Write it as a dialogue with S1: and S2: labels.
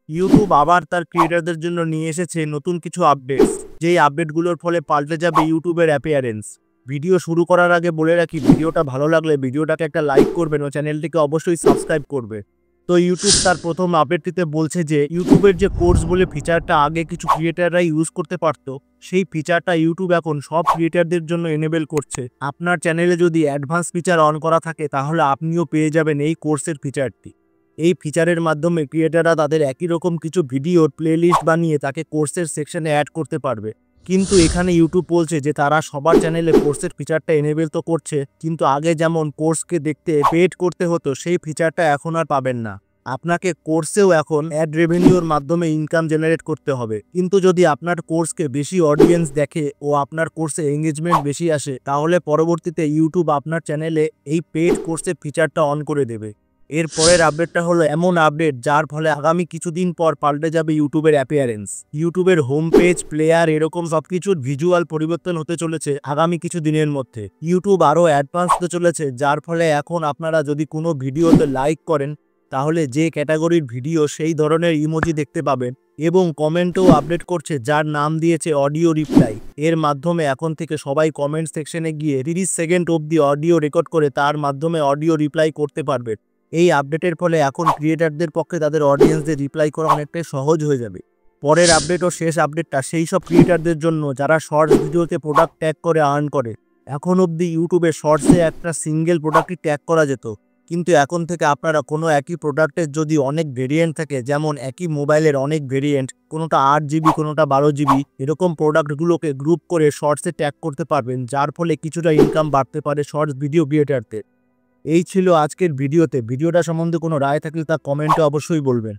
S1: YouTube আবার তার ক্রিয়েটারদের জন্য নিয়ে এসেছে নতুন কিছু আপডেটস, যেই আপডেটগুলোর ফলে পাল্টে যাবে ইউটিউবের অ্যাপিয়ারেন্স। ভিডিও শুরু করার আগে বলে রাখি, ভিডিওটা ভালো লাগলে ভিডিওটাকে একটা লাইক করবেন ও চ্যানেলটিকে অবশ্যই সাবস্ক্রাইব করবে। তো ইউটিউব তার প্রথম আপডেটটিতে বলছে যে ইউটিউবের যে কোর্স বলে ফিচারটা আগে কিছু ক্রিয়েটাররা ইউজ করতে পারতো, সেই ফিচারটা ইউটিউব এখন সব ক্রিয়েটারদের জন্য এনেবেল করছে। আপনার চ্যানেলে যদি অ্যাডভান্স ফিচার অন করা থাকে তাহলে আপনিও পেয়ে যাবেন এই কোর্সের ফিচারটি। এই ফিচারের মাধ্যমে ক্রিয়েটাররা তাদের একই রকম কিছু ভিডিওর প্লেলিস্ট বানিয়ে তাকে কোর্সের সেকশনে অ্যাড করতে পারবে। কিন্তু এখানে ইউটিউব বলছে যে তারা সবার চ্যানেলে কোর্সের ফিচারটা এনেবেল তো করছে, কিন্তু আগে যেমন কোর্সকে দেখতে পেড করতে হতো সেই ফিচারটা এখন আর পাবেন না। আপনাকে কোর্সেও এখন অ্যাড রেভিনিউর মাধ্যমে ইনকাম জেনারেট করতে হবে। কিন্তু যদি আপনার কোর্সকে বেশি অডিয়েন্স দেখে ও আপনার কোর্সে এঙ্গেজমেন্ট বেশি আসে, তাহলে পরবর্তীতে ইউটিউব আপনার চ্যানেলে এই পেড কোর্সের ফিচারটা অন করে দেবে। এর পরের আপডেটটা হলো এমন আপডেট যার ফলে আগামী কিছুদিন পর পাল্টে যাবে ইউটিউবের অ্যাপিয়ারেন্স। ইউটিউবের হোম পেজ, প্লেয়ার এরকম সবকিছুর ভিজুয়াল পরিবর্তন হতে চলেছে আগামী কিছু দিনের মধ্যে। ইউটিউব আরও অ্যাডভান্স হতে চলেছে, যার ফলে এখন আপনারা যদি কোনো ভিডিওতে লাইক করেন তাহলে যে ক্যাটাগরির ভিডিও সেই ধরনের ইমোজি দেখতে পাবেন, এবং কমেন্টও আপডেট করছে যার নাম দিয়েছে অডিও রিপ্লাই। এর মাধ্যমে এখন থেকে সবাই কমেন্ট সেকশনে গিয়ে 30 সেকেন্ড অবধি অডিও রেকর্ড করে তার মাধ্যমে অডিও রিপ্লাই করতে পারবে। এই আপডেটের ফলে এখন ক্রিয়েটারদের পক্ষে তাদের অডিয়েন্সদের রিপ্লাই করা অনেকটাই সহজ হয়ে যাবে। পরের আপডেট ও শেষ আপডেটটা সেই সব ক্রিয়েটারদের জন্য যারা শর্টস ভিডিওতে প্রোডাক্ট ট্যাগ করে আর্ন করে। এখন অবধি ইউটিউবে শর্টসে একটা সিঙ্গেল প্রোডাক্টই ট্যাগ করা যেত, কিন্তু এখন থেকে আপনারা কোনো একই প্রোডাক্টের যদি অনেক ভেরিয়েন্ট থাকে, যেমন একই মোবাইলের অনেক ভেরিয়েন্ট, কোনোটা 8 জিবি কোনোটা 12 জিবি, এরকম প্রোডাক্টগুলোকে গ্রুপ করে শর্টসে ট্যাগ করতে পারবেন, যার ফলে কিছুটা ইনকাম বাড়তে পারে শর্টস ভিডিও ক্রিয়েটারদের। এই ছিল আজকের ভিডিওটা সম্বন্ধে কোনো রায় থাকলে তা কমেন্টে অবশ্যই বলবেন।